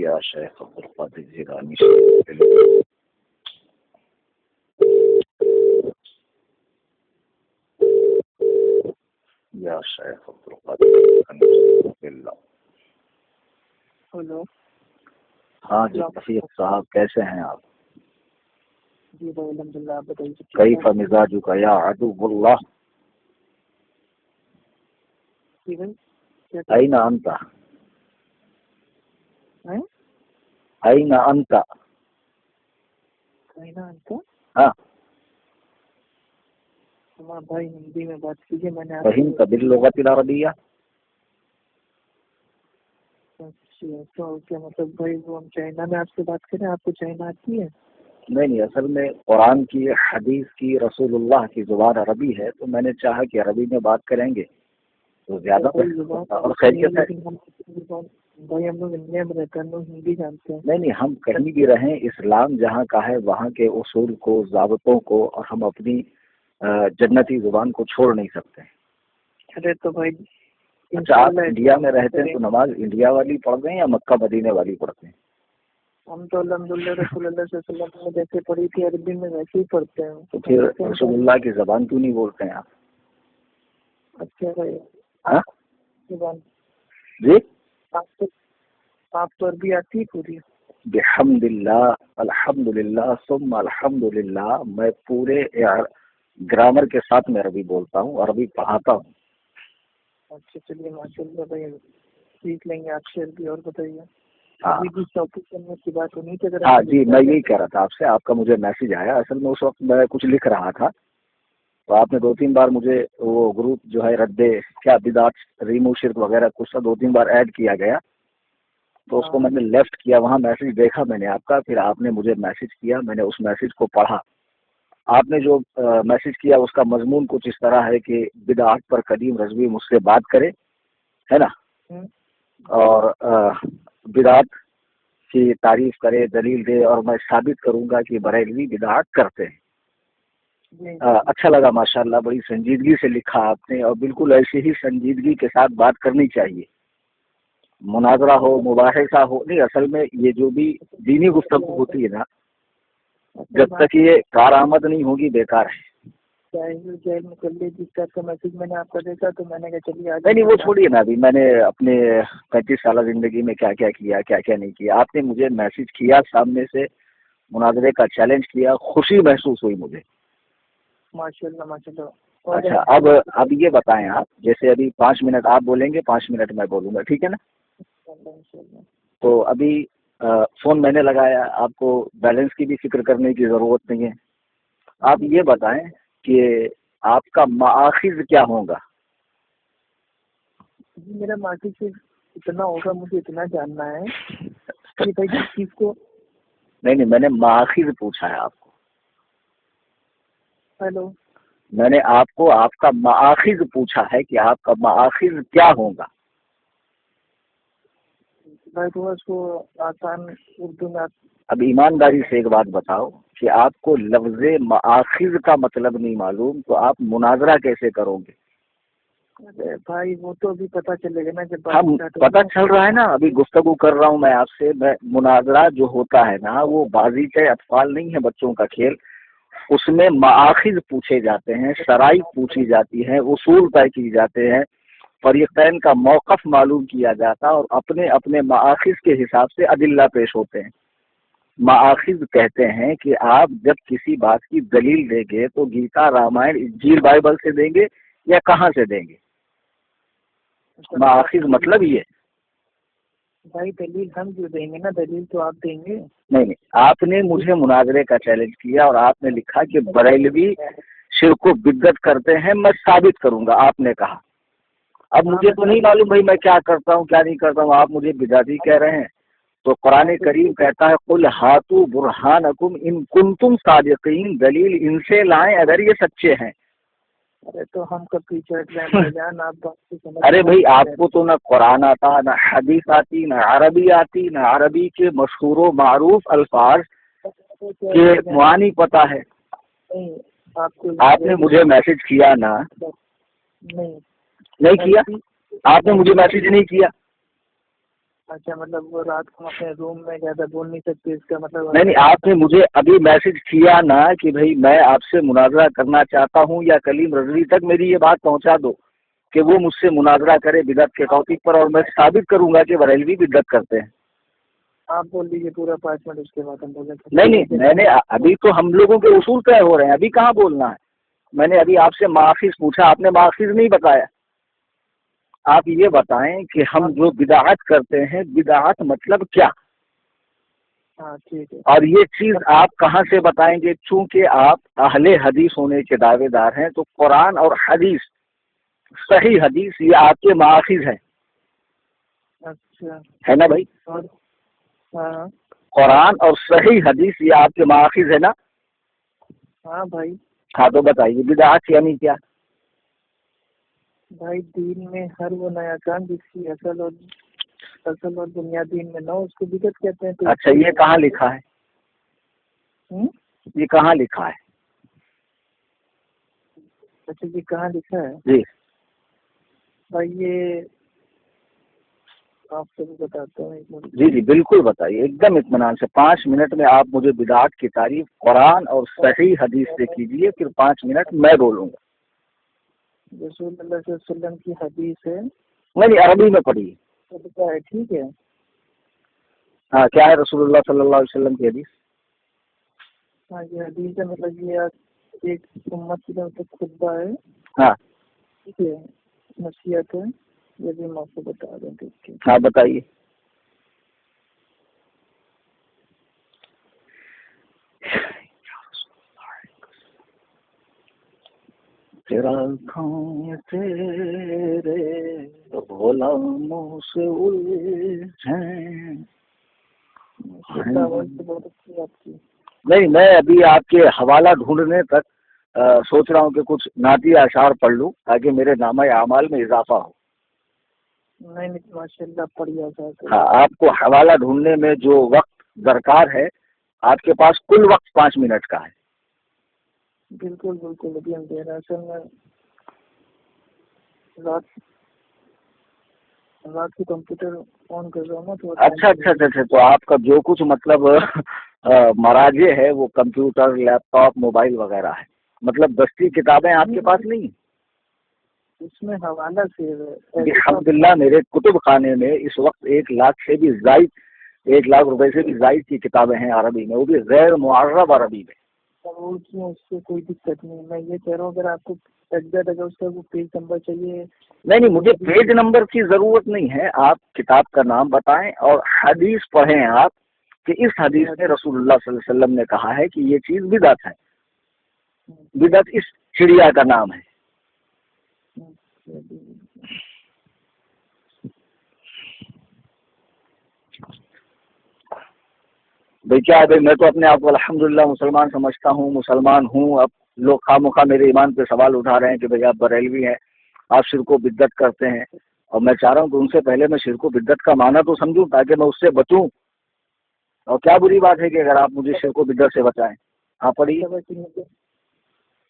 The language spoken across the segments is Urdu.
یا شیخ عبدالقادر جیلانی، یا شیخ عبدالقادر جیلانی۔ ہلو، ہاں جی رفیق صاحب، کیسے ہیں آپ؟ جی بھائی الحمد للہ، آپ بتائیے۔ کیف مزاجک یا عدو اللہ؟ جی بھائی، این انت؟ ہیں؟ این انت؟ کہنا ان کا ہاں، ہمارا بھائی ہندی میں بات کیجیے، میں نے آپ فہمت باللغت العربیہ؟ اچھا، تو کیا مطلب بھائی وہ ہم چائنا میں آپ سے بات کریں، آپ کو چائنا آتی ہے؟ نہیں، اصل میں قرآن کی، حدیث کی، رسول اللہ کی زبان عربی ہے، تو میں نے چاہا کہ عربی میں بات کریں گے تو زیادہ اور خیریت ہے۔ بھائی ہم لوگ انڈیا میں رہتے ہیں، ہم لوگ ہندی جانتے ہیں۔ نہیں، ہم کہیں بھی رہیں، اسلام جہاں کا ہے وہاں کے اصول کو، ضابطوں کو، اور ہم اپنی جنتی زبان کو چھوڑ نہیں سکتے۔ ارے تو بھائی اچھا، آپ انڈیا میں رہتے ہیں تو نماز انڈیا والی پڑھتے ہیں یا مکہ مدینے والی پڑھتے ہیں؟ ہم تو الحمد للہ رسول اللہ صلی اللہ علیہ وسلم نے جیسے پڑھی تھی عربی میں ویسے ہی پڑھتے ہیں۔ تو پھر رسول اللہ کی زبان کیوں نہیں بولتے ہیں آپ؟ اچھا بھائی، ہاں زبان جی، آپ تو عربی آتی ہے پوری؟ بحمد اللہ، الحمد للہ، ثم الحمد للہ، میں پورے گرامر کے ساتھ میں عربی بولتا ہوں، عربی پڑھاتا ہوں۔ اچھا چلیے، ماشاء اللہ بھائی، سیکھ لیں گے آپ سے عربی۔ اور بتائیے، ہاں ابھی بھی شاپنگ کرنے کی بات ہونی تھی؟ ہاں جی، میں یہی کہہ رہا تھا آپ سے، آپ کا مجھے میسج آیا، اصل میں اس وقت میں کچھ لکھ رہا تھا، تو آپ نے 2-3 بار مجھے وہ گروپ جو ہے رد کیا بدعت ریمو شرک وغیرہ کچھ سا 2-3 بار ایڈ کیا گیا، تو اس کو میں نے لیفٹ کیا، وہاں میسج دیکھا میں نے آپ کا، پھر آپ نے مجھے میسج کیا، میں نے اس میسج کو پڑھا۔ آپ نے جو میسج کیا اس کا مضمون کچھ اس طرح ہے کہ بدعت پر قدیم رضوی مجھ سے بات کرے، ہے نا، اور بدعت کی تعریف کرے، دلیل دے، اور میں ثابت کروں گا کہ بریلوی بدعت کرتے ہیں۔ اچھا لگا، ماشاءاللہ، بڑی سنجیدگی سے لکھا آپ نے، اور بالکل ایسی ہی سنجیدگی کے ساتھ بات کرنی چاہیے، مناظرہ ہو، مباحثہ ہو، نہیں اصل میں یہ جو بھی دینی گفتگو ہوتی ہے نا، جب تک یہ کارآمد نہیں ہوگی بیکار ہے۔ جس کا میسج میں نے آپ کو دیکھا تو میں نے کہا چلیے آج۔ نہیں، وہ چھوڑیے نا، ابھی میں نے اپنے 35 سالہ زندگی میں کیا کیا کیا، کیا کیا نہیں کیا۔ آپ نے مجھے میسج کیا، سامنے سے مناظرے کا چیلنج کیا، خوشی محسوس ہوئی مجھے۔ ماشاء اللہ ماشاء اللہ۔ اچھا، اب یہ بتائیں آپ، جیسے ابھی 5 منٹ آپ بولیں گے، 5 منٹ میں بولوں گا، ٹھیک ہے نا؟ تو ابھی فون میں نے لگایا، آپ کو بیلنس کی بھی فکر کرنے کی ضرورت نہیں ہے۔ آپ یہ بتائیں کہ آپ کا مآخذ کیا ہوگا؟ جی میرا مآخذ صرف اتنا ہوگا، مجھے اتنا جاننا ہے کہ بھائی جس چیز کو نہیں، میں نے مآخذ پوچھا ہے آپ کو۔ ہیلو، میں نے آپ کو آپ کا مآخذ پوچھا ہے کہ آپ کا مآخذ کیا ہوگا؟ بھائی تھوڑا اس کو آسان اردو میں۔ اب ایمانداری سے ایک بات بتاؤ کہ آپ کو لفظ مآخذ کا مطلب نہیں معلوم تو آپ مناظرہ کیسے کرو گے؟ ارے بھائی وہ تو ابھی پتہ چلے گا نا جب ہم پتہ چل رہا ہے نا، ابھی گفتگو کر رہا ہوں میں آپ سے۔ مناظرہ جو ہوتا ہے نا، وہ بازی کے اطفال نہیں ہے، بچوں کا کھیل۔ اس میں مآخذ پوچھے جاتے ہیں، شرائط پوچھی جاتی ہیں، اصول طے کی جاتے ہیں، فریقین کا موقف معلوم کیا جاتا اور اپنے اپنے مآخذ کے حساب سے ادلہ پیش ہوتے ہیں۔ مآخذ کہتے ہیں کہ آپ جب کسی بات کی دلیل دیں گے تو گیتا، رامائن، انجیل، بائبل سے دیں گے یا کہاں سے دیں گے؟ مآخذ مطلب یہ۔ بھائی دلیل ہم جو دیں گے نا، دلیل تو آپ دیں گے۔ نہیں، آپ نے مجھے مناظرے کا چیلنج کیا اور آپ نے لکھا کہ بریلوی شرک و بدعت کرتے ہیں، میں ثابت کروں گا، آپ نے کہا۔ اب مجھے تو نہیں معلوم بھائی میں کیا کرتا ہوں کیا نہیں کرتا ہوں، آپ مجھے بدعتی کہہ رہے ہیں۔ تو قرآن کریم کہتا ہے قل ہاتوا برہانکم ان کنتم صادقین، دلیل ان سے لائیں اگر یہ سچے ہیں۔ ارے تو ہم کب پیچھے ہٹ رہے ہیں جان، آپ بات کو سمجھ۔ ارے بھائی آپ کو تو نہ قرآن آتا، نہ حدیث آتی، نہ عربی آتی، نہ عربی کے مشہور و معروف الفاظ کے معانی پتہ ہے۔ آپ نے مجھے میسج کیا نا؟ نہیں کیا، آپ نے مجھے میسج نہیں کیا۔ اچھا مطلب وہ رات کو اپنے روم میں زیادہ بول نہیں سکتے، اس کا مطلب؟ نہیں، آپ نے مجھے ابھی میسج کیا نا کہ بھائی میں آپ سے مناظرہ کرنا چاہتا ہوں، یا کلیم رضوی تک میری یہ بات پہنچا دو کہ وہ مجھ سے مناظرہ کرے بدعت کے ٹاپک پر، اور میں ثابت کروں گا کہ بریلوی بدعت کرتے ہیں۔ آپ بول دیجیے پورا 5 منٹ، اس کے بعد ہم بولیں۔ نہیں، میں نے ابھی تو ہم لوگوں کے اصول طے ہو رہے ہیں، ابھی کہاں بولنا ہے۔ میں نے ابھی آپ سے ماخذ پوچھا، آپ نے ماخذ نہیں بتایا۔ آپ یہ بتائیں کہ ہم جو بدعت کرتے ہیں، بدعت مطلب کیا؟ ہاں ٹھیک ہے۔ اور یہ چیز آپ کہاں سے بتائیں گے؟ چونکہ آپ اہل حدیث ہونے کے دعوے دار ہیں، تو قرآن اور حدیث، صحیح حدیث، یہ آپ کے ماخذ ہیں، اچھا ہے نا بھائی؟ ہاں قرآن اور صحیح حدیث یہ آپ کے ماخذ ہے نا؟ ہاں بھائی۔ ہاں تو بتائیے بدعت یعنی کیا؟ بھائی دین میں ہر وہ نیا کام جس کی اصل اور بنیاد دین میں نہ ہو، اس کو بدعت کہتے ہیں۔ اچھا یہ کہاں لکھا ہے؟ یہ کہاں لکھا ہے؟ اچھا جی کہاں لکھا ہے؟ جی بھائی یہ آپ سے بھی بتاتا ہوں۔ جی جی بالکل بتائیے، ایک دم اطمینان سے۔ 5 منٹ میں آپ مجھے بدعت کی تعریف قرآن اور صحیح حدیث سے کیجیے، پھر 5 منٹ میں بولوں گا۔ رسول اللہ صلی اللہ علیہ وسلم کی حدیث ہے، نہیں عربی میں پڑھیے۔ ٹھیک ہے۔ ہاں کیا ہے رسول اللہ صلی اللہ علیہ وسلم کی حدیث؟ ہاں یہ حدیث ہے، مطلب یہ ایک امت کی طرف خطبہ ہے، ہاں ٹھیک ہے، نصیحت ہے، یہ بھی میں آپ کو بتا دیں گے۔ ہاں بتائیے۔ تیرا کھان تیرے غلاموں سے الجھیں۔ نہیں میں ابھی آپ کے حوالہ ڈھونڈنے تک سوچ رہا ہوں کہ کچھ نعتیہ اشعار پڑھ لوں تاکہ میرے نامہ اعمال میں اضافہ ہو۔ نہیں ماشاء اللہ پڑھ جاتا ہے۔ ہاں آپ کو حوالہ ڈھونڈنے میں جو وقت درکار ہے، آپ کے پاس کل وقت 5 منٹ کا ہے۔ بالکل بالکل ابھی ہم دے رہے ہیں، اصل میں رات کی کمپیوٹر آن کر رہا ہوں نا تو۔ اچھا تو آپ کا جو کچھ مطلب مراجع ہے وہ کمپیوٹر، لیپ ٹاپ، موبائل وغیرہ ہے، مطلب دستی کتابیں آپ کے پاس نہیں؟ اس میں حوالہ سے الحمدللہ میرے کتب خانے میں اس وقت 1 لاکھ سے بھی زائد، 1 لاکھ روپے سے بھی زائد کی کتابیں ہیں عربی میں، وہ بھی غیر معرب عربی میں۔ اس سے کوئی دقت نہیں، میں یہ کہہ رہا ہوں اگر آپ کو ایگزیکٹ اگر اس کا وہ پیج نمبر چاہیے۔ نہیں مجھے پیج نمبر کی ضرورت نہیں ہے، آپ کتاب کا نام بتائیں اور حدیث پڑھیں آپ کہ اس حدیث میں رسول اللہ صلی اللہ علیہ وسلم نے کہا ہے کہ یہ چیز بدعت ہے۔ بدعت اس چڑیا کا نام ہے۔ بھائی کیا ہے بھائی، میں تو اپنے آپ کو الحمدللہ مسلمان سمجھتا ہوں، مسلمان ہوں۔ اب لوگ خواہ میرے ایمان پہ سوال اٹھا رہے ہیں کہ بھائی آپ بریلوی ہیں، آپ شرک و بدعت کرتے ہیں، اور میں چاہ رہا ہوں کہ ان سے پہلے میں شرک و بدعت کا معنی تو سمجھوں تاکہ میں اس سے بچوں۔ اور کیا بری بات ہے کہ اگر آپ مجھے شرک و بدعت سے بچائیں۔ ہاں پڑھیے۔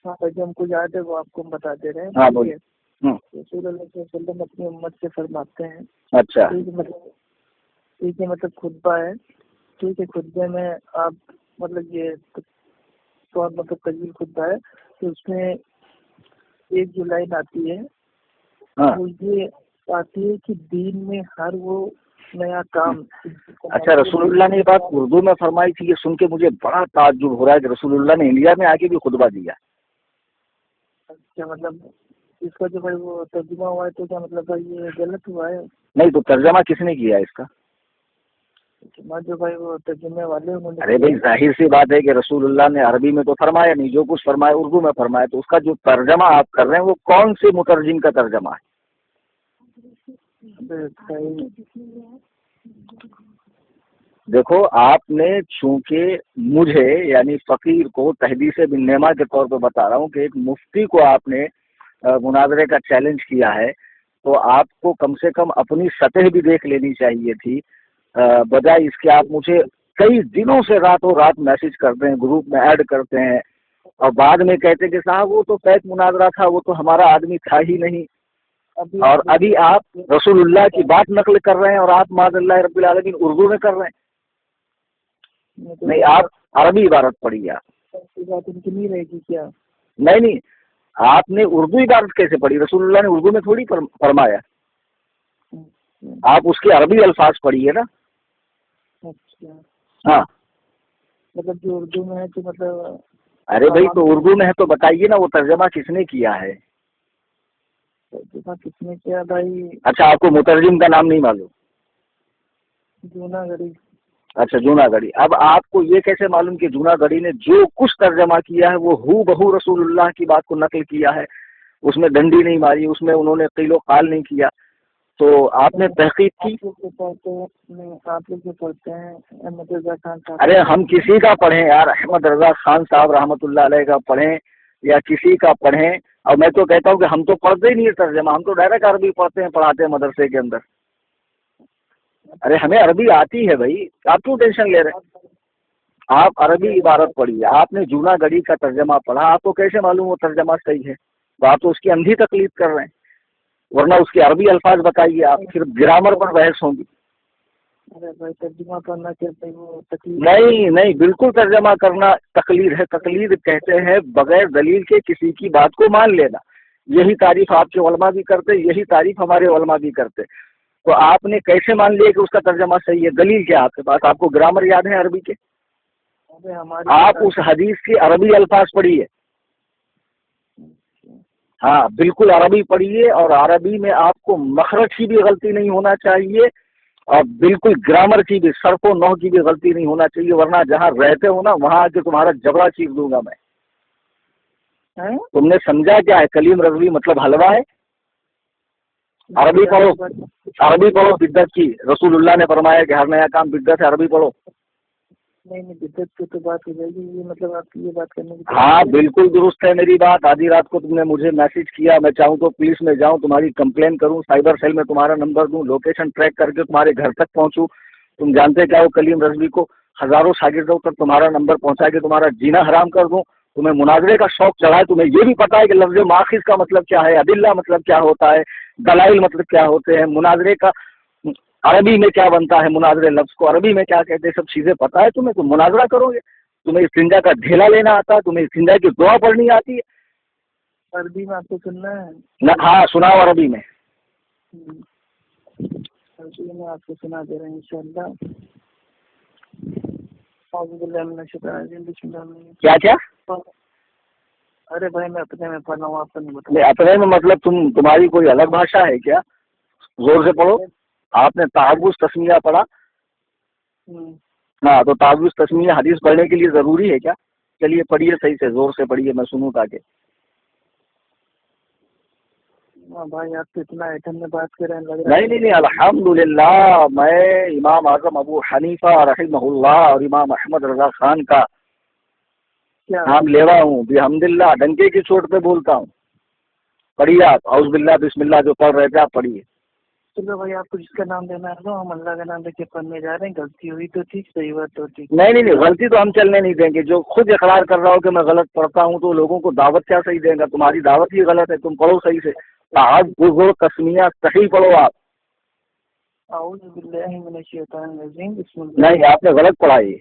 ہاں جو ہم کو یاد ہے وہ آپ کو ہم بتا دے رہے ہیں۔ ہاں بولیے۔ رسول اللہ صلی اللہ علیہ وسلم اپنی امت سے فرماتے ہیں، اچھا ٹھیک ہے، مطلب خطبہ ہے، ٹھیک ہے، خطبے میں آپ مطلب یہ مطلب طویل خطبہ ہے، تو اس میں ایک جو لائن آتی ہے وہ یہ آتی ہے کہ دین میں ہر وہ نیا کام۔ اچھا رسول اللہ نے یہ بات اردو میں فرمائی تھی، یہ سن کے مجھے بڑا تعجب ہو رہا ہے کہ رسول اللہ نے انڈیا میں آ کے بھی خطبہ دیا۔ اچھا مطلب اس کا جو بھائی وہ ترجمہ ہوا ہے تو کیا مطلب بھائی یہ غلط ہوا ہے؟ نہیں تو ترجمہ کس نے کیا اس کا؟ جو بھائی وہ ترجمے والے انہوں نے۔ ارے بھائی ظاہر سی بات ہے کہ رسول اللہ نے عربی میں تو فرمایا نہیں، جو کچھ فرمایا اردو میں فرمایا، تو اس کا جو ترجمہ آپ کر رہے ہیں وہ کون سے مترجم کا ترجمہ ہے؟ دیکھو آپ نے چونکہ مجھے یعنی فقیر کو تحدیث بن نعمہ کے طور پہ بتا رہا ہوں کہ ایک مفتی کو آپ نے مناظرے کا چیلنج کیا ہے، تو آپ کو کم سے کم اپنی سطح بھی دیکھ لینی چاہیے تھی، بجائے اس کے آپ مجھے کئی دنوں سے راتوں رات میسج کرتے ہیں، گروپ میں ایڈ کرتے ہیں، اور بعد میں کہتے ہیں کہ صاحب وہ تو فیک مناظرہ تھا، وہ تو ہمارا آدمی تھا ہی نہیں۔ اور ابھی آپ رسول اللہ کی بات نقل کر رہے ہیں اور آپ معاذ اللہ رب العالمین اردو میں کر رہے ہیں. نہیں، آپ عربی عبارت پڑھیے. آپ بات ان کی نہیں رہے گی کیا؟ نہیں، آپ نے اردو عبارت کیسے پڑھی؟ رسول اللہ نے اردو میں تھوڑی فرمایا. آپ اس کے عربی الفاظ پڑھیے نا. اچھا، ہاں مطلب جو اردو میں ہے تو مطلب. ارے بھائی تو اردو میں ہے تو بتائیے نا وہ ترجمہ کس نے کیا ہے؟ ترجمہ کس نے کیا بھائی؟ اچھا، آپ کو مترجم کا نام نہیں معلوم؟ جوناگڑھی. اچھا، جوناگڑھی. اب آپ کو یہ کیسے معلوم کہ جوناگڑھی نے جو کچھ ترجمہ کیا ہے وہ ہو بہو رسول اللہ کی بات کو نقل کیا ہے؟ اس میں ڈنڈی نہیں ماری، اس میں انہوں نے قیل و قال نہیں کیا. تو آپ نے تحقیق کی؟ آپ لوگ جو پڑھتے ہیں احمد رضا خان صاحب. ارے ہم کسی کا پڑھیں یار، احمد رضا خان صاحب رحمۃ اللہ علیہ کا پڑھیں یا کسی کا پڑھیں. اور میں تو کہتا ہوں کہ ہم تو پڑھتے ہی نہیں ہے ترجمہ، ہم تو ڈائریکٹ عربی پڑھتے ہیں، پڑھاتے ہیں مدرسے کے اندر. ارے ہمیں عربی آتی ہے بھائی، آپ کیوں ٹینشن لے رہے ہیں؟ آپ عربی عبارت پڑھیے. آپ نے جوناگڑھی کا ترجمہ پڑھا، آپ کو کیسے معلوم وہ ترجمہ صحیح ہے؟ تو آپ تو اس کی اندھی تقلید کر رہے ہیں. ورنہ اس کے عربی الفاظ بتائیے، آپ پھر گرامر پر بحث ہوگی. ارے بھائی ترجمہ کرنا کہتے ہیں وہ تقلید. نہیں، بالکل ترجمہ کرنا تقلید ہے. تقلید کہتے ہیں بغیر دلیل کے کسی کی بات کو مان لینا. یہی تعریف آپ کے علماء بھی کرتے، یہی تعریف ہمارے علماء بھی کرتے. تو آپ نے کیسے مان لیا کہ اس کا ترجمہ صحیح ہے؟ دلیل کیا آپ کے پاس؟ آپ کو گرامر یاد ہے عربی کے؟ آپ اس حدیث کے عربی الفاظ پڑھیے. ہاں بالکل عربی پڑھیے، اور عربی میں آپ کو مخرج کی بھی غلطی نہیں ہونا چاہیے، اور بالکل گرامر کی بھی، صرف و نحو کی بھی غلطی نہیں ہونا چاہیے. ورنہ جہاں رہتے ہو نا وہاں آ کے تمہارا جبڑا چیخ دوں گا میں. تم نے سمجھا کیا ہے کلیم رضوی مطلب حلوہ ہے؟ عربی پڑھو، عربی پڑھو. بدعت کی رسول اللہ نے فرمایا کہ ہر نیا کام بدعت ہے. عربی پڑھو. نہیں بدعت کی تو بات ہو جائے گی، یہ مطلب آپ کی یہ بات کرنے کی. ہاں بالکل درست ہے میری بات. آدھی رات کو تم نے مجھے میسج کیا، میں چاہوں تو پولیس میں جاؤں، تمہاری کمپلین کروں، سائبر سیل میں تمہارا نمبر دوں، لوکیشن ٹریک کر کے تمہارے گھر تک پہنچوں. تم جانتے کیا ہو کلیم رضوی کو ہزاروں شاگردوں تک تمہارا نمبر پہنچا کے تمہارا جینا حرام کر دوں. تمہیں مناظرے کا شوق چڑھا ہے، تمہیں یہ بھی پتا ہے کہ لفظ ماخذ کا مطلب کیا ہے، ادلہ مطلب کیا ہوتا ہے، دلائل مطلب کیا ہوتے ہیں، مناظرے کا عربی میں کیا بنتا ہے، مناظرے لفظ کو عربی میں کیا کہتے ہیں، سب چیزیں پتا ہے تمہیں. تم مناظرہ کرو گے؟ تمہیں استنجا کا ڈھیلا لینا آتا ہے؟ تمہیں استنجا کی دعا پڑھنی آتی ہے؟ عربی میں آپ کو سننا ہے؟ ہاں سناؤ عربی میں. عربی میں آپ کو سنا دے رہے ہیں انشاءاللہ. کیا؟ ارے بھائی میں اپنے میں پڑھ رہا ہوں، آپ کو نہیں بتا. اپنے میں مطلب تمہاری کوئی الگ بھاشا ہے کیا؟ زور سے پڑھو. آپ نے تعوذ تسمیہ پڑھا؟ ہاں تو تعوذ تسمیہ حدیث پڑھنے کے لیے ضروری ہے کیا؟ چلیے پڑھیے صحیح سے، زور سے پڑھیے، میں سنوں تاکہ. بھائی آپ تو اتنا ایٹم میں بات کر رہے ہیں لگ رہا ہے. نہیں الحمدللہ میں امام اعظم ابو حنیفہ رحمہ اللہ اور امام احمد رضا خان کا نام لیوا ہوں. بحمدللہ ڈنکے کی چوٹ پہ بولتا ہوں. پڑھیے آپ اعوذ باللہ بسم اللہ جو پڑھ رہے تھے آپ پڑھیے. چلو بھائی آپ کو جس کا نام لینا ہے ہم اللہ کا نام لے کے پڑھنے جا رہے ہیں. غلطی ہوئی تو ٹھیک، صحیح بات تو ٹھیک. نہیں غلطی تو ہم چلنے نہیں دیں گے. جو خود اقرار کر رہا ہو کہ میں غلط پڑھتا ہوں تو لوگوں کو دعوت کیا صحیح دیں گا؟ تمہاری دعوت ہی غلط ہے. تم پڑھو صحیح سے. تعوذ تسمیہ صحیح پڑھو آپ. اعوذ باللہ من الشیطان الرجیم بسم اللہ. نہیں آپ نے غلط پڑھا. یہ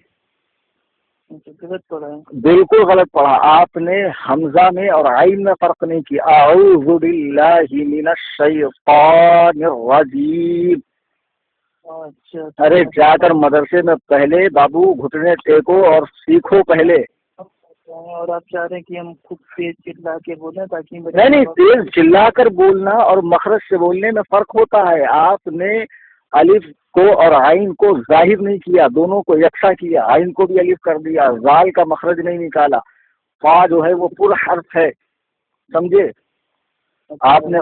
غلط پڑھا ہے، بالکل غلط پڑھا. آپ نے حمزہ میں اور عین میں فرق نہیں کیا. اعوذ باللہ من الشیطان الرجیم. اچھا ارے جا کر مدرسے میں پہلے بابو گھٹنے ٹیکو اور سیکھو پہلے. اور آپ چاہ رہے ہیں کہ ہم خود تیز چلا کے بولیں تاکہ نہیں تیز چلا کر بولنا اور مخرج سے بولنے میں فرق ہوتا ہے. آپ نے الف کو اور عین کو ظاہر نہیں کیا، دونوں کو یکساں کیا. عین کو بھی الف کر دیا، زال کا مخرج نہیں نکالا. فا جو ہے وہ پر حرف ہے، سمجھے؟ آپ نے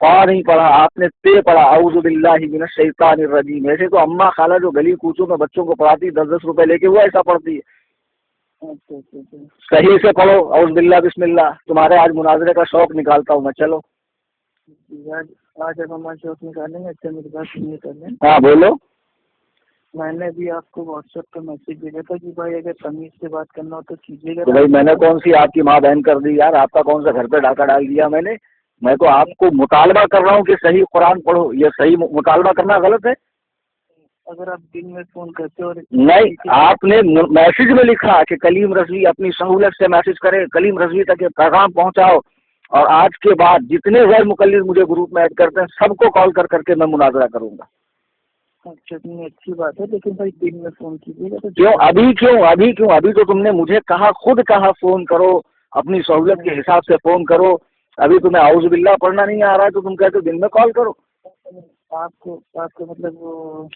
فا نہیں پڑھا، آپ نے تے پڑھا. اعوذ باللہ من الشیطان الرجیم. ایسے تو اماں خالہ جو گلی کوچوں میں بچوں کو پڑھاتی 10 روپے لے کے وہ ایسا پڑھتی ہے. صحیح سے پڑھو اعوذ باللہ بسم اللہ. تمہارے آج مناظرے کا شوق نکالتا ہوں میں. چلو آج اب ہمارا شوق نکالیں گے. اچھا میری بات سنیے پہلے. ہاں بولو. میں نے بھی آپ کو واٹس ایپ پہ میسج بھیجا تھا کہ بھائی اگر تمیز سے بات کرنا ہو تو کیجیے گا. تو بھائی میں نے کون سی آپ کی ماں بہن کر دی یار؟ آپ کا کون سا گھر پہ ڈاکہ ڈال دیا میں نے؟ میں تو آپ کو مطالبہ کر رہا ہوں کہ صحیح قرآن پڑھو. یہ صحیح مطالبہ کرنا غلط ہے؟ اگر آپ دن میں فون کرتے اور نہیں، آپ نے میسج میں لکھا کہ کلیم رضوی اپنی سہولت سے میسج کرے، کلیم رضوی تک یہ پیغام پہنچاؤ، اور آج کے بعد جتنے غیر مقلد مجھے گروپ میں ایڈ کرتے ہیں سب کو کال کر کے میں مناظرہ کروں گا. چٹنی اچھی بات ہے، لیکن بھائی دن میں فون کیجیے گا. کیوں ابھی تو تم نے مجھے کہا، خود کہا فون کرو، اپنی سہولت کے حساب سے فون کرو. ابھی تمہیں اعوذ باللہ پڑھنا نہیں آ رہا ہے تو تم کہتے ہو دن میں کال کرو. آپ کو مطلب وہ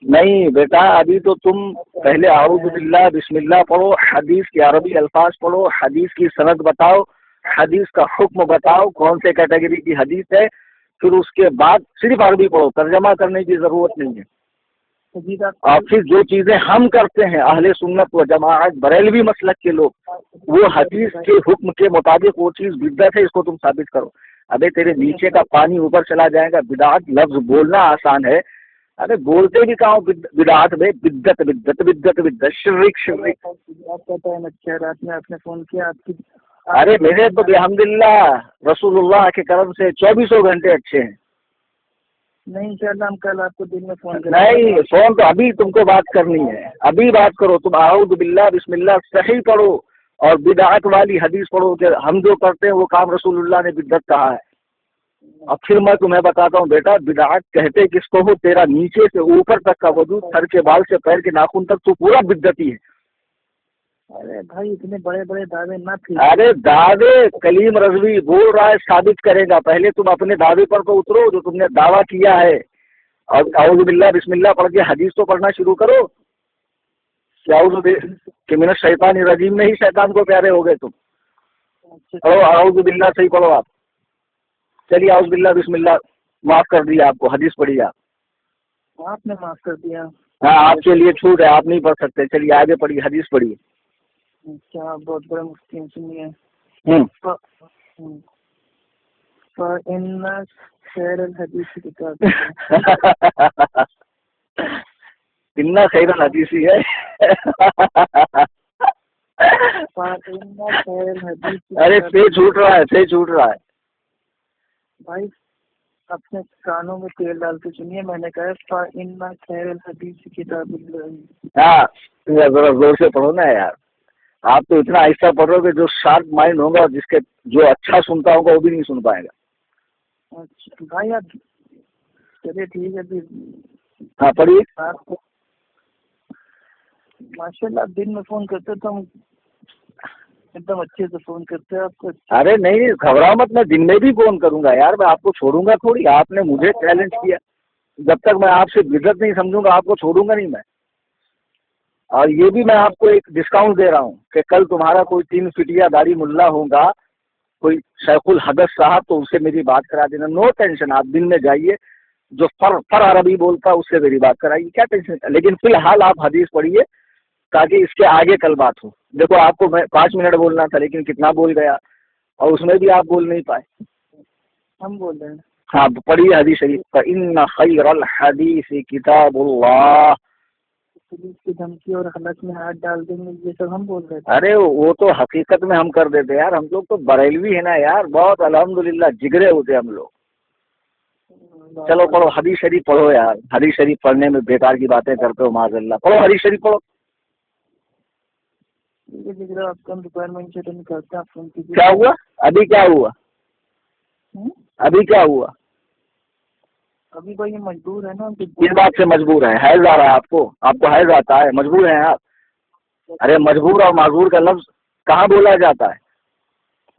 نہیں بیٹا، ابھی تو تم پہلے اعوذ باللہ بسم اللہ پڑھو، حدیث کے عربی الفاظ پڑھو، حدیث کی سند بتاؤ، حدیث کا حکم بتاؤ کون سے کیٹیگری کی حدیث ہے، پھر اس کے بعد صرف عربی پڑھو، ترجمہ کرنے کی ضرورت نہیں ہے. اور پھر جو چیزیں ہم کرتے ہیں اہل سنت و جماعت بریلوی مسلک کے لوگ، وہ حدیث کے حکم کے مطابق وہ چیز بدعت ہے، اس کو تم ثابت کرو. ابے تیرے نیچے کا پانی اوپر چلا جائے گا. بدعت لفظ بولنا آسان ہے، ارے بولتے بھی کہاں بدعت میں بدعت بدعت بدعت بدعت شرک شرک. آپ کا ٹائم اچھا ہے، رات میں آپ نے فون کیا، آپ کی ارے میرے تو الحمدللہ رسول اللہ کے کرم سے 24 گھنٹے اچھے ہیں. نہیں انشاءاللہ ہم کل آپ کو دن میں فون کریں. نہیں فون تو ابھی تم کو بات کرنی ہے، ابھی بات کرو. تم اعوذ باللہ بسم اللہ صحیح پڑھو اور بدعت والی حدیث پڑھو کہ ہم جو کرتے ہیں وہ کام رسول اللہ نے بدعت کہا ہے. اب پھر میں تمہیں بتاتا ہوں بیٹا، بدعت کہتے کس کو ہو؟ تیرا نیچے سے اوپر تک کا وجود، سر کے بال سے پیر کے ناخن تک تو پورا بدعتی ہے. ارے بھائی اتنے بڑے بڑے دعوے نہ تھے. ارے دعوے کلیم رضوی بول رہا ہے، ثابت کرے گا. پہلے تم اپنے دعوے پر تو اترو جو تم نے دعویٰ کیا ہے، اور اعوذ باللہ بسم اللہ پڑھ کے حدیث تو پڑھنا شروع کرو. کہ من الشیطان الرجیم میں ہی شیطان کو پیارے ہو گئے تم. پڑھو اعوذ باللہ صحیح پڑھو آپ. چلیے اعوذ باللہ بسم اللہ معاف کر دیا آپ کو، حدیث پڑھیے آپ نے معاف کر دیا. ہاں آپ کے لیے چھوٹ ہے، آپ نہیں پڑھ سکتے. چلیے آگے پڑھیے، حدیث پڑھیے. اچھا بہت بڑے مفتی ہیں، سنیے. فَإِنَّ خَيْرَ الْحَدِيثِ كِتَابُ اتنا خیر الحدیث ہی ہے. ارے سے چھوٹ رہا ہے بھائی. اپنے کانوں میں تیل ڈال کے سنیے. میں نے کہا فَإِنَّ خَيْرَ الْحَدِيثِ كِتَابُ اللَّهِ. ہاں ذرا زور سے پڑھو نا یار. آپ تو اتنا آہستہ پڑھ رہے ہو کہ جو شارپ مائنڈ ہوگا اور جو اچھا سنتا ہوگا وہ بھی نہیں سن پائے گا. اچھا بھائی آپ چلیے ٹھیک ہے پھر. ہاں پڑھیے. ماشاء اللہ آپ دن میں فون کرتے تو ہم ایک دم اچھے سے فون کرتے ہیں آپ کو. ارے نہیں گھبراؤ مت، میں دن میں بھی فون کروں گا یار. میں آپ کو چھوڑوں گا تھوڑی. آپ نے مجھے چیلنج کیا، جب تک میں آپ سے بدعت نہیں سمجھوں گا آپ کو چھوڑوں گا نہیں میں. اور یہ بھی میں آپ کو ایک ڈسکاؤنٹ دے رہا ہوں کہ کل تمہارا کوئی 3 فٹیا داڑھی ملا ہوگا، کوئی شیخ الحدث صاحب، تو اس سے میری بات کرا دینا. نو ٹینشن، آپ دن میں جائیے، جو فر عربی بولتا اس سے میری بات کرائیے، کیا ٹینشن. لیکن فی الحال آپ حدیث پڑھیے تاکہ اس کے آگے کل بات ہو. دیکھو آپ کو میں 5 منٹ بولنا تھا لیکن کتنا بول گیا، اور اس میں بھی آپ بول نہیں پائے. ہم بول رہے ہیں. ہاں پڑھیے حدیث شریف. فَإِنَّ خَيْرَ الْحَدِيثِ كِتَابُ اللَّهِ. پولیس کی دھمکی اور حلق میں ہاتھ ڈال دیں گے، یہ سب ہم بول رہے تھے. ارے وہ تو حقیقت میں ہم کر دیتے یار. ہم لوگ تو بریلوی ہے نا یار، بہت الحمدللہ جگرے ہوتے ہم لوگ. چلو پڑھو حدیث شریف پڑھو یار. حدیث شریف پڑھنے میں بیکار کی باتیں کرتے ہو معاذ اللہ. پڑھو حدیث شریف پڑھو. آپ کا ڈپارٹمنٹ سے نکالتے ہیں. آپ فون کیجیے. کیا ہوا ابھی؟ کیا ہوا ابھی؟ کیا ہوا ابھی بھائی یہ مجبور ہے نا. کس بات سے مجبور ہے؟ حیض آ رہا ہے آپ کو حیض آتا ہے؟ مجبور ہیں آپ؟ ارے مجبور اور معذور کا لفظ کہاں بولا جاتا ہے؟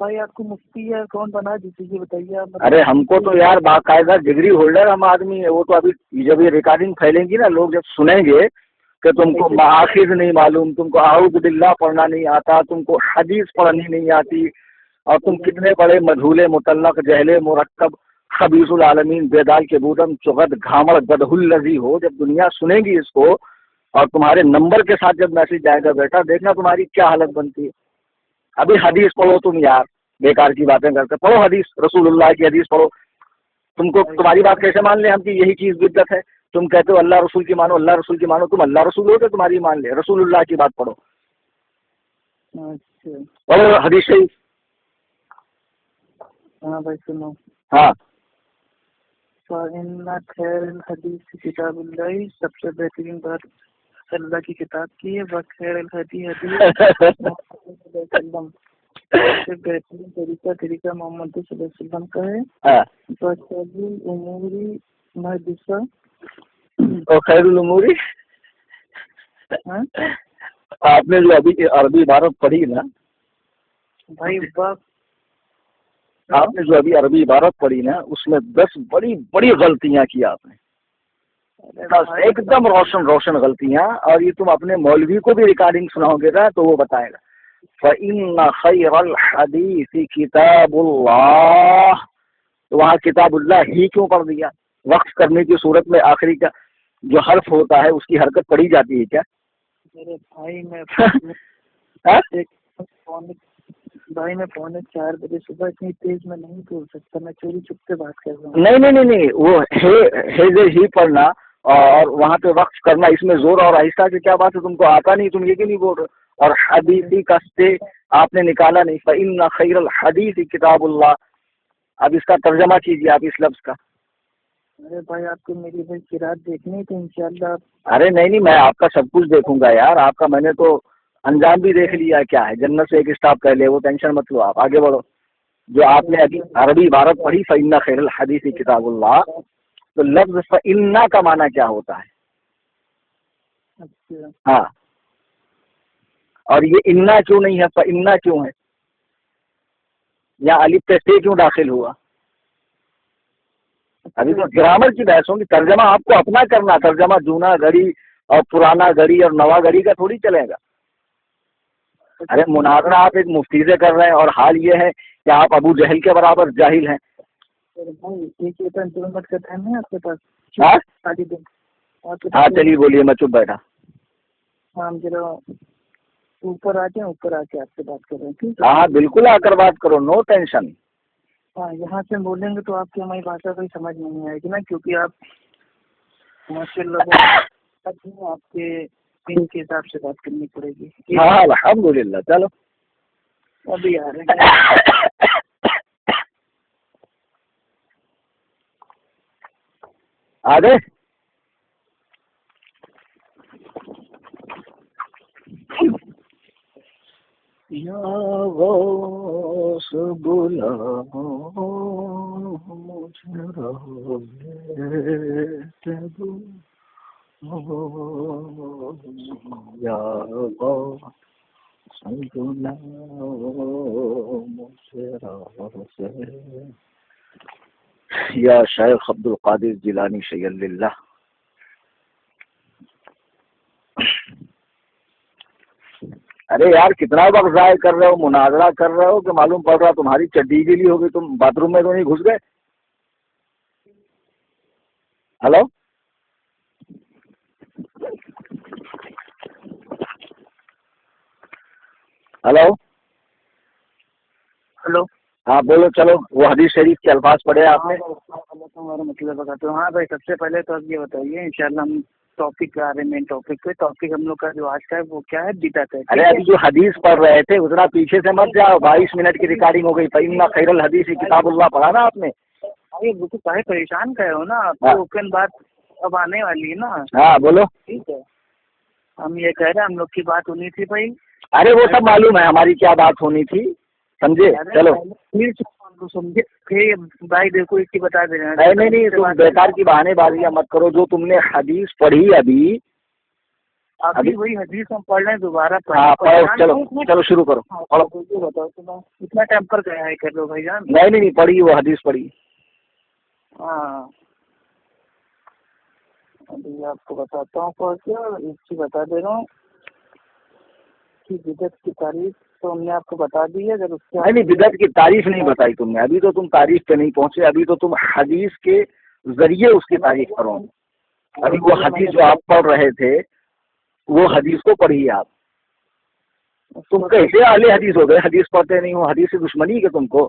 بھائی آپ کو مفتی ہے کون بنا دیجیے بتائیے آپ. ارے ہم کو تو یار باقاعدہ ڈگری ہولڈر ہم آدمی ہے. وہ تو ابھی جب یہ ریکارڈنگ پھیلیں گی نا، لوگ جب سنیں گے کہ تم کو مآخذ نہیں معلوم، تم کو اعوذ باللہ پڑھنا نہیں آتا، تم کو حدیث پڑھنی نہیں آتی، اور تم کتنے بڑے مجھولے مطلق جہلے مرکب خبیث العالمین بیدال کے بودم چغد گھامڑ گدھ الذی ہو. جب دنیا سنے گی اس کو اور تمہارے نمبر کے ساتھ جب میسج جائے گا بیٹا، دیکھنا تمہاری کیا حالت بنتی ہے. ابھی حدیث پڑھو تم یار، بیکار کی باتیں کرتے. پڑھو حدیث، رسول اللہ کی حدیث پڑھو. تم کو تمہاری بات کیسے مان لیں ہم کہ یہی چیز بدعت ہے؟ تم کہتے ہو اللہ رسول کی مانو، اللہ رسول کی مانو. تم اللہ رسول ہو تو تمہاری مان لے. رسول اللہ کی بات پڑھو. اچھا پڑھو حدیث شریف. ہاں بھائی سنو. ہاں فَإِنَّ خَيْرَ الْحَدِيثِ کتاب اللہ، سب سے بہترین بات اللہ کی کتاب کی ہے. وَخَيْرَ الْهَدِي هَدِي محمد صلی اللہ علیہ وسلم، سب سے بہترین طریقہ محمد صلی اللہ علیہ وسلم کا ہے. وَشَرُّ الْأُمُورِ مُحْدَثَاتُهَا، اور خیر الامور، آپ نے جو ابھی عربی عبارت پڑھی نا بھائی وقت، آپ نے جو ابھی عربی عبارت پڑھی نا اس میں 10 بڑی بڑی غلطیاں کی آپ نے، ایک دم روشن غلطیاں. اور یہ تم اپنے مولوی کو بھی ریکارڈنگ سناؤ گے نا تو وہ بتائے گا. فَإِنَّ خَيْرَ الْحَدِيثِ کتاب اللہ، تو وہاں کتاب اللہ ہی کیوں پڑھ دیا؟ وقف کرنے کی صورت میں آخری کا جو حرف ہوتا ہے اس کی حرکت پڑھی جاتی ہے کیا؟ میرے بھائی میں ہاں؟ بھائی میں 3:45 بجے صبح اتنی تیز میں نہیں بول سکتا، میں چوری چھپ کے بات کر رہا ہوں. نہیں، وہ ہے ہی پڑھنا اور وہاں پہ وقف کرنا، اس میں زور اور آہستہ کی کیا بات ہے؟ تم کو آتا نہیں، تم یہ کیوں نہیں بول رہے؟ اور حدیثی کا سے آپ نے نکالا نہیں. فَإِنَّ خَيْرَ الْحَدِيثِ کتاب اللہ، اب اس کا ترجمہ کیجیے آپ اس لفظ کا. ارے بھائی آپ کو میری بھائی قرات دیکھنی تو انشاءاللہ. ارے نہیں، میں آپ کا سب کچھ دیکھوں گا یار. آپ کا میں نے تو انجام بھی دیکھ لیا کیا ہے. جنت سے ایک اسٹاپ کر لے، وہ ٹینشن مت لو، آپ آگے بڑھو. جو آپ نے ابھی عربی عبارت پڑھی فَإِنَّ خَيْرَ الْحَدِيثِ کتاب اللہ، تو لفظ فَإِنَّ کا معنی کیا ہوتا ہے؟ اچھا ہاں، اور یہ انا کیوں نہیں ہے؟ فَإِنَّ کیوں ہے؟ یا الف پہ سے کیوں داخل ہوا؟ ابھی تو گرامر کی بحث ہوگی. ترجمہ آپ کو اپنا کرنا، ترجمہ جونا گھڑی اور پرانا گھڑی اور نوا گھڑی کا تھوڑی چلے گا. ارے مناظرہ آپ ایک مفتی سے کر رہے ہیں اور حال یہ ہے کہ آپ ابو جہل کے برابر جاہل ہیں. مت کا ٹائم ہے آپ کے پاس؟ ہاں چلیے بولیے، میں چپ بیٹھا. ہاں ذرا اوپر آ کے آپ سے بات کر رہے ہیں، ٹھیک ہے؟ ہاں بالکل آ کر بات کرو، نو ٹینشن. ہاں یہاں سے بولیں گے تو آپ کی ہماری بھاشا کوئی سمجھ میں نہیں آئے گی نا، کیونکہ آپ ماشاء اللہ آپ کے دین کے حساب سے بات کرنی پڑے گی. ہاں الحمدللہ. چلو ابھی آ رہے ہیں. آگے یا غوث بلا مجھے یا غوث بلا مجھے یا شیخ عبد القادر جیلانی شیخ اللہ. ارے یار کتنا وقت ضائع کر رہے ہو، مناظرہ کر رہے ہو کہ معلوم پڑ رہا تمہاری چڈی گیلی ہوگی. تم باتھ روم میں تو نہیں گھس گئے؟ ہلو ہلو ہلو ہاں بولو. چلو وہ حدیث شریف کے الفاظ پڑھے آپ نے. ہمارا مطلب بتاتا ہوں. ہاں بھائی سب سے پہلے تو اب یہ بتائیے انشاءاللہ ہم ٹاپک پہ آ رہے ہیں. مین ٹاپک پہ. ٹاپک ہم لوگ کا جو آج کا ہے وہ کیا ہے؟ بدعت ہے. ارے ابھی جو حدیث پڑھ رہے تھے اتنا پیچھے سے مت جاؤ. 22 منٹ کی ریکارڈنگ ہو گئی. فَإِنَّ خَيْرَ الْحَدِيثِ کتاب اللہ پڑھا نا آپ نے. ارے وہ تو کاہے پریشان کہے ہو نا آپ کو. اوپن بات اب آنے والی ہے نا. ہاں بولو. ٹھیک ہے ہم یہ کہہ رہے ہیں ہم لوگ کی بات ہونی تھی بھائی. ارے وہ سب معلوم ہے ہماری کیا بات ہونی تھی، سمجھے. چلو سمجھے بھائی دیکھو اس کی بتا دے رہے ہیں. نہیں تم بیکار کی بہانے بازیاں مت کرو. جو تم نے حدیث پڑھی ابھی وہی حدیث ہم پڑھ رہے ہیں دوبارہ چلو شروع کرو. بتاؤ اتنا ٹیمپر کیا ہے کر لو بھائی جان. نہیں پڑھی وہ حدیث پڑھی. ہاں ابھی آپ کو بتاتا ہوں اور کیا ایک چیز بتا دے رہا ہوں کہ بدعت کی تعریف تو ہم نے آپ کو بتا دی ہے. اگر اس کے نہیں بدعت کی تعریف نہیں بتائی تم نے. ابھی تو تم تعریف پہ نہیں پہنچے. ابھی تو تم حدیث کے ذریعے اس کی تعریف کرو. ابھی وہ حدیث جو آپ پڑھ رہے تھے وہ حدیث کو پڑھیے آپ. تم کیسے اہل حدیث ہو گئے؟ حدیث پڑھتے نہیں ہو. حدیث سے دشمنی ہے تم کو.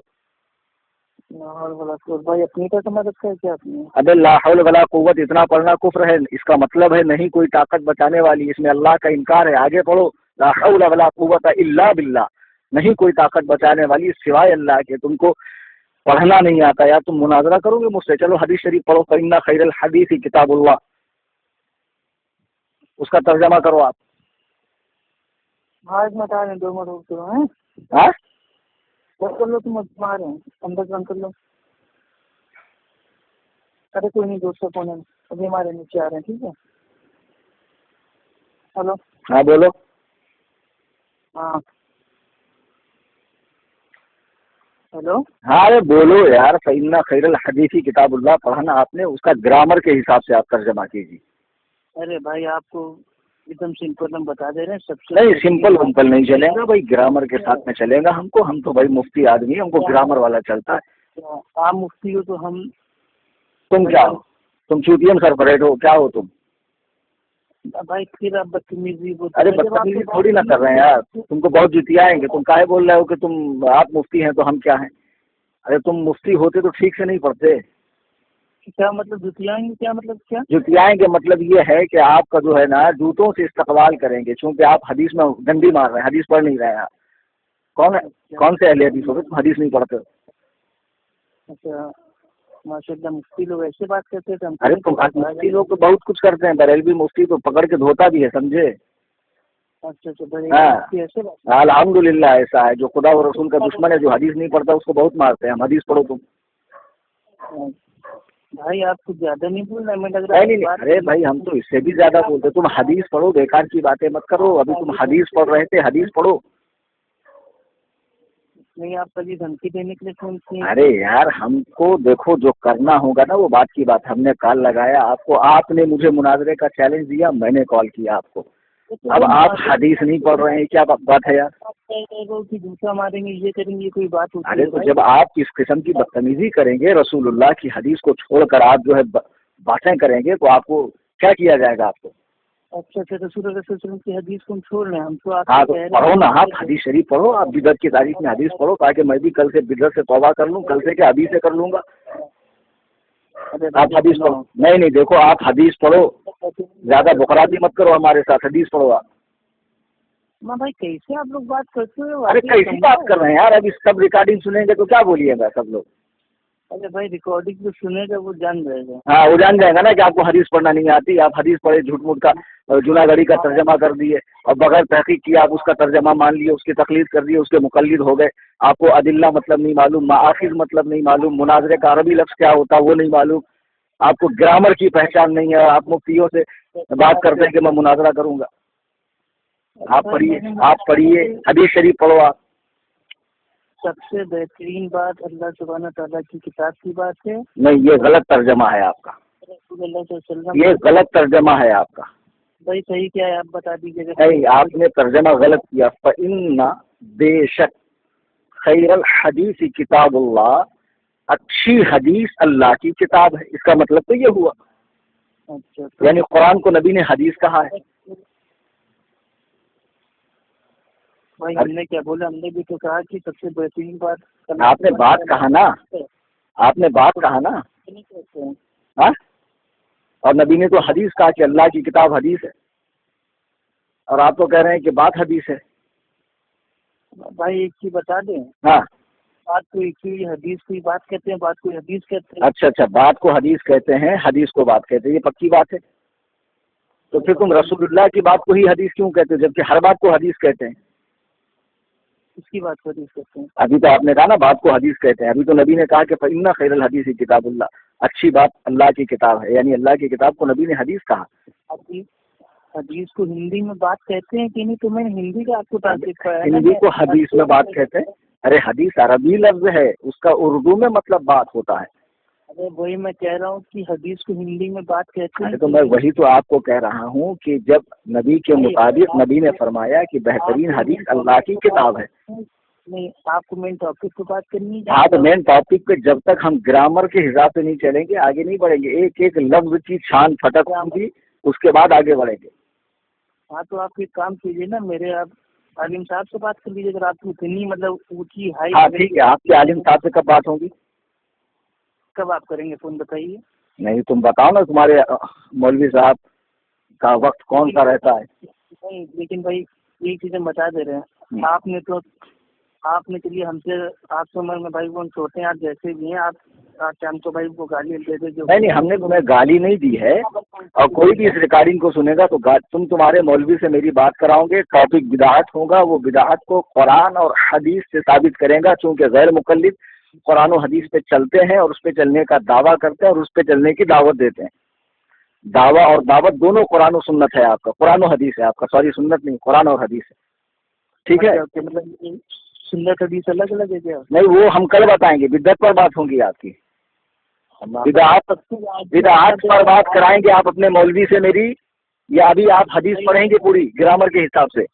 بھائی اپنی کا سمجھ رکھا ہے کیا آپ نے؟ ابے لا حول ولا قوت اتنا پڑھنا کفر ہے. اس کا مطلب ہے نہیں کوئی طاقت بچانے والی. اس میں اللہ کا انکار ہے. آگے پڑھو. لا حول ولا قوت الا باللہ. نہیں کوئی طاقت بچانے والی سوائے اللہ کے. تم کو پڑھنا نہیں آتا یا تم مناظرہ کرو گے مجھ سے؟ چلو حدیث شریف پڑھو، فإن خیر الحدیث کتاب اللہ، اس کا ترجمہ کرو آپ۔ ہاں ایک منٹ آ رہے ہیں، 2 منٹ روک کرو ہیں، ہاں بس کر لو، تم آ رہے ہیں اندر بند کر لو۔ ارے کوئی نہیں، دوستوں فون ہے، ابھی ہمارے نیچے آ رہے ہیں، ٹھیک ہے۔ ہلو، ہاں بولو۔ ہاں ہلو، ہاں ارے بولو یار، فإن خیر الحدیث کتاب اللہ پڑھنا آپ نے، اس کا گرامر کے حساب سے آپ ترجمہ کیجیے۔ ارے بھائی آپ کو ایک دم سمپل ہم بتا دے رہے ہیں، سب سے نہیں سمپل ومپل نہیں چلے گا بھائی، گرامر کے ساتھ میں چلے گا ہم کو، ہم تو بھائی مفتی آدمی ہیں، ہم کو گرامر والا چلتا ہے۔ آپ مفتی ہو تو ہم، تم کیا ہو؟ تم چوٹیم سرپریٹ ہو، کیا ہو تم؟ بھائی پھر آپ بدتمیزی ارے بدتمیزی تھوڑی نہ کر رہے ہیں یار، تم کو بہت جتیائیں گے، تم کاہے بول رہے ہو کہ تم آپ مفتی ہیں تو ہم کیا ہیں؟ ارے تم مفتی ہوتے تو ٹھیک سے نہیں پڑھتے۔ کیا مطلب جتیائیں گے؟ کیا مطلب؟ کیا جتیائیں گے مطلب یہ ہے کہ آپ کا جو ہے نا جوتوں سے استقبال کریں گے، چونکہ آپ حدیث میں ڈنڈی مار رہے ہیں، حدیث پڑھ نہیں رہے ہیں آپ۔ کون سے اہل حدیث ہو گئے تم حدیث نہیں پڑھتے ہو؟ اچھا ماشاء اللہ، مفتی لوگ ایسے بات کرتے تھے؟ ارے تم مفتی لوگ تو بہت کچھ کرتے ہیں، بریلوی مفتی تو پکڑ کے دھوتا بھی ہے، سمجھے؟ اچھا ہاں ایسے بات، الحمدللہ ایسا ہے، جو خدا و رسول کا دشمن ہے، جو حدیث نہیں پڑھتا اس کو بہت مارتے ہیں ہم۔ حدیث پڑھو تم۔ بھائی آپ کچھ زیادہ نہیں بول رہے، ہمیں لگ رہا نہیں، ارے بھائی ہم تو اس سے بھی زیادہ بولتے، تم حدیث پڑھو، بیکار کی باتیں مت کرو، ابھی تم حدیث پڑھ رہے تھے، حدیث پڑھو۔ نہیں آپ کبھی دھمکی دینے کے لیے فون کیے؟ ارے یار ہم کو دیکھو، جو کرنا ہوگا نا وہ بات کی بات، ہم نے کال لگایا آپ کو، آپ نے مجھے مناظرے کا چیلنج دیا، میں نے کال کیا آپ کو، اب آپ حدیث نہیں پڑھ رہے ہیں، کیا بات ہے یار؟ کہ دوسرا ماریں گے، یہ کریں گے، کوئی بات ہوتی ہے؟ ارے تو جب آپ اس قسم کی بدتمیزی کریں گے، رسول اللہ کی حدیث کو چھوڑ کر آپ جو ہے باتیں کریں گے، تو آپ کو کیا کیا جائے گا آپ کو؟ اچھا رسول اللہ صلی اللہ علیہ وسلم کی حدیث کو ہم چھوڑ رہے ہیں، ہم تو ہاں تو پڑھو نا آپ حدیث شریف پڑھو، آپ بدعت کی تاریخ میں حدیث پڑھو، تاکہ میں بھی کل سے بدعت سے توبہ کر لوں، کل سے کیا ابھی سے کر لوں گا۔ آپ حدیث پڑھو، نہیں دیکھو آپ حدیث پڑھو، زیادہ بکراتی مت کرو ہمارے ساتھ، حدیث پڑھو آپ۔ بھائی کیسے آپ لوگ بات کرتے ہو؟ ارے کیسی بات کر رہے ہیں یار، ابھی سب ریکارڈنگ سنیں گے تو کیا بولیے گا سب لوگ؟ ارے بھائی ریکارڈنگ جو سنے گا وہ جان جائے گا۔ ہاں وہ جان جائے گا نا کہ آپ کو حدیث پڑھنا نہیں آتی، آپ حدیث پڑھے، جھوٹ موٹ کا جناگڑی کا ترجمہ کر دیے، اور بغیر تحقیق کیا آپ اس کا ترجمہ مان لیے، اس کی تقلید کر دیے، اس کے مقلد ہو گئے، آپ کو ادلہ مطلب نہیں معلوم، مآخذ مطلب نہیں معلوم، مناظرے کا عربی لفظ کیا ہوتا وہ نہیں معلوم، آپ کو گرامر کی پہچان نہیں ہے، آپ مفتیوں سے بات کرتے ہیں کہ میں مناظرہ کروں گا۔ آپ پڑھیے حدیث شریف پڑھو آپ۔ سب سے بہترین بات اللہ سبحانہ تعالیٰ کی کتاب کی بات ہے۔ نہیں یہ غلط ترجمہ ہے آپ کا، رسول اللہ صلی اللہ علیہ وسلم، یہ غلط ترجمہ ہے آپ کا۔ بھائی صحیح کیا ہے آپ بتا دیجیے گا۔ نہیں آپ نے ترجمہ غلط کیا، فإن بے شک خیر الحدیث کتاب اللہ، اچھی حدیث اللہ کی کتاب ہے، اس کا مطلب تو یہ ہوا، اچھا یعنی قرآن کو نبی نے حدیث کہا ہے۔ بھائی ہم نے کیا بولا؟ ہم نے بھی تو کہا کہ سب سے بہترین بات، آپ نے بات کہا نا، آپ نے بات کہا نا، ہاں، اور نبی نے تو حدیث کہا کہ اللہ کی کتاب حدیث ہے، اور آپ تو کہہ رہے ہیں کہ بات حدیث ہے۔ بھائی ایک چیز بتا دیں، ہاں بات کو ایک چیز حدیث کو بات کہتے ہیں، بات کو حدیث کہتے ہیں۔ اچھا بات کو حدیث کہتے ہیں، حدیث کو بات کہتے ہیں، یہ پکی بات ہے۔ تو پھر تم رسول اللہ کی بات کو ہی حدیث کیوں کہتے ہو، جبکہ ہر بات کو حدیث کہتے ہیں؟ اس کی بات کو حدیث کہتے ہیں۔ ابھی تو آپ نے کہا نا بات کو حدیث کہتے ہیں، ابھی تو نبی نے کہا کہ فإن خیر الحدیث کتاب اللہ، اچھی بات اللہ کی کتاب ہے، یعنی اللہ کی کتاب کو نبی نے حدیث کہا۔ حدیث کو ہندی میں بات کہتے ہیں کہ نہیں؟ تو میں نے ہندی کا آپ کو ٹرانسلیٹ کرایا، ہندی کو حدیث میں بات کہتے ہیں؟ ارے حدیث عربی لفظ ہے، اس کا اردو میں مطلب بات ہوتا ہے۔ ارے وہی میں کہہ رہا ہوں کہ حدیث کو ہندی میں بات کہتے ہیں۔ تو میں وہی تو آپ کو کہہ رہا ہوں کہ جب نبی کے مطابق نبی نے فرمایا کہ بہترین حدیث اللہ کی کتاب ہے۔ نہیں آپ کو مین ٹاپک پہ بات کرنی ہے۔ ہاں تو مین ٹاپک پہ جب تک ہم گرامر کے حساب سے نہیں چلیں گے آگے نہیں بڑھیں گے، ایک ایک لفظ کی چھان پھٹک ہوگی، اس کے بعد آگے بڑھیں گے۔ ہاں تو آپ ایک کام کیجیے نا، میرے آپ عالم صاحب سے بات کر لیجیے، اگر آپ کی اتنی مطلب اونچی ہائی۔ ہاں ٹھیک ہے، آپ کے عالم صاحب سے کب بات ہوگی؟ کب آپ کریں گے فون بتائیے؟ نہیں تم بتاؤ نا، تمہارے مولوی صاحب کا وقت کون سا رہتا ہے؟ نہیں لیکن بھائی یہ چیزیں بتا دے رہے ہیں، آپ نے تو آپ نے چلیے ہم سے آپ سے عمر میں بھائی وہ چھوٹے ہیں، آپ جیسے بھی ہیں آپ ہم تو بھائی کو گالی دے دے جو نہیں ہم نے تمہیں گالی نہیں دی ہے، اور کوئی بھی اس ریکارڈنگ کو سنے گا تو تمہارے مولوی سے میری بات کراؤ گے، ٹاپک بدعت ہوگا، وہ بدعت کو قرآن اور حدیث سے ثابت کریں گا، چونکہ غیر مقلد قرآن و حدیث پہ چلتے ہیں اور اس پہ چلنے کا دعویٰ کرتے ہیں اور اس پہ چلنے کی دعوت دیتے ہیں۔ دعویٰ اور دعوت دونوں قرآن و سنت ہے آپ کا، قرآن و حدیث ہے آپ کا، سوری سنت نہیں، قرآن اور حدیث ہے، ٹھیک ہے؟ مطلب سنت حدیث الگ الگ ہے کیا؟ نہیں وہ ہم کل بتائیں گے، بدعت پر بات ہوگی آپ کی، بدعات پر بات کرائیں گے آپ اپنے مولوی سے میری، یا ابھی آپ حدیث پڑھیں گے پوری گرامر کے حساب سے؟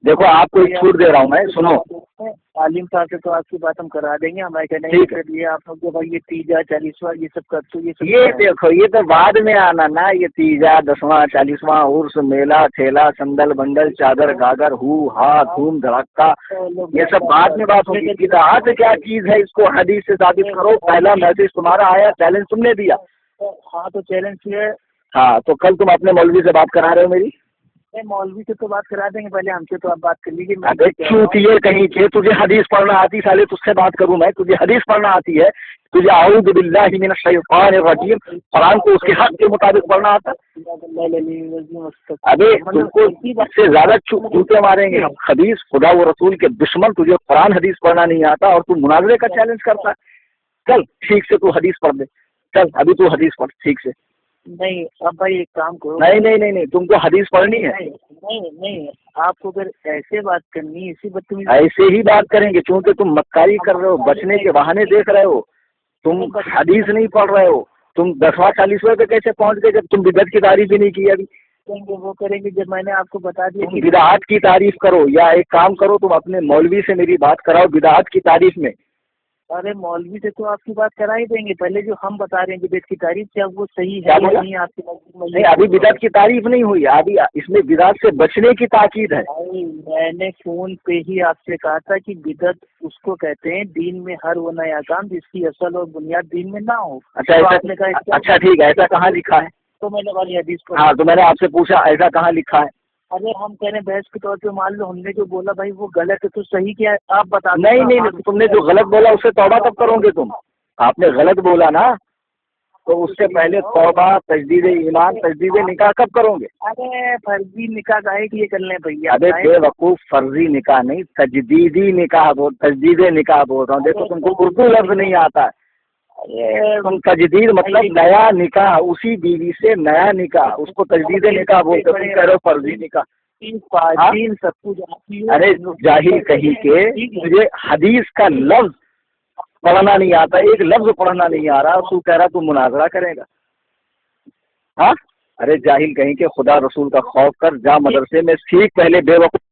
دیکھو آپ کو ایک چھوٹ دے رہا ہوں میں، سنو، عالم صاحب سے تو آپ کی بات ہم کرا دیں گے، ہمارے کہنے یہ آپ لوگ جو بھائی یہ تیجا 40واں یہ سب کرتے یہ دیکھو یہ تو بعد میں آنا نا، یہ تیجا 10واں 40واں عرس میلہ ٹھیلا سندل بندل چادر گاگر ہو ہا دھوم دھڑکا، یہ سب بعد میں بات ہوگی۔ بدعت کیا چیز ہے اس کو حدیث سے ثابت کرو، پہلا میسج تمہارا آیا، چیلنج تم نے دیا۔ ہاں تو چیلنج ہے، ہاں تو کل تم اپنے مولوی سے بات کرا رہے ہو میری؟ مولوی سے تو بات کرا دیں گے، پہلے ہم سے تو آپ بات کر لیجیے۔ چوتیے کہیں کے، تجھے حدیث پڑھنا آتی، سالے تجھ سے بات کروں میں، تجھے حدیث پڑھنا آتی ہے، تجھے اعوذ باللہ من الشیطان الرجیم قرآن کو اس کے حق کے مطابق پڑھنا آتا؟ ابے تم کو اس سے زیادہ جوتے ماریں گے ہم، حدیث خدا و رسول کے دشمن، تجھے قرآن حدیث پڑھنا نہیں آتا اور تم مناظرے کا چیلنج کرتا ہے۔ چل ٹھیک سے تو حدیث پڑھ دے، چل ابھی تو حدیث پڑھ ٹھیک سے۔ نہیں اب بھائی ایک کام کرو، نہیں تم کو حدیث پڑھنی ہے؟ نہیں آپ کو اگر ایسے بات کرنی ہے، اسی بدتمیزی ایسے ہی بات کریں گے، چونکہ تم مکاری کر رہے ہو، بچنے کے بہانے دیکھ رہے ہو، تم حدیث نہیں پڑھ رہے ہو، تم 10واں 40واں پہ کیسے پہنچ گئے جب تم بدعت کی تعریف ہی نہیں کی ابھی؟ وہ کریں گے جب میں نے آپ کو بتا دیا کہ بدعت کی تعریف کرو، یا ایک کام کرو تم اپنے مولوی سے میری بات کراؤ بدعت کی تعریف میں۔ ارے مولوی سے تو آپ کی بات کرا ہی دیں گے، پہلے جو ہم بتا رہے ہیں بدعت کی تعریف کیا وہ صحیح ہے یا نہیں؟ آپ کی نہیں ابھی بدعت کی تعریف نہیں ہوئی، ابھی اس میں بدعت سے بچنے کی تاکید ہے۔ میں نے فون پہ ہی آپ سے کہا تھا کہ بدعت اس کو کہتے ہیں دین میں ہر وہ نیا کام جس کی اصل اور بنیاد دین میں نہ ہو۔ اچھا ٹھیک ہے، ایسا کہاں لکھا ہے؟ تو میں نے والی حدیث کو، ہاں تو میں نے آپ سے پوچھا ایسا کہاں لکھا ہے؟ ارے ہم کہہ رہے ہیں بحث کے طور پہ مان لو ہم نے جو بولا بھائی وہ غلط ہے تو صحیح کیا ہے آپ بتا دو۔ نہیں تم نے جو غلط بولا اس سے توبہ کب کرو گے تم؟ آپ نے غلط بولا نا، تو اس سے پہلے توبہ تجدید ایمان تجدید نکاح کب کرو گے؟ ارے فرضی نکاح کا ہے کہ یہ کر لیں بھیا؟ ابے بے وقوف، فرضی نکاح نہیں تجدیدی نکاح بول، تجدید نکاح بول رہا ہوں۔ دیکھو تم کو اردو لفظ نہیں آتا ہے، تم تجدید مطلب نیا نکاح، اسی بیوی سے نیا نکاح، اس کو تجدید نکاح بولتے، تم کہہ رہے ہو فرضی نکاح۔ سب کچھ ارے جاہل کہیں کے، مجھے حدیث کا لفظ پڑھنا نہیں آتا، ایک لفظ پڑھنا نہیں آ رہا، تو کہہ رہا تو مناظرہ کرے گا؟ ہاں ارے جاہل کہیں کے، خدا رسول کا خوف کر، جا مدرسے میں سیکھ، پہلے بے وقوف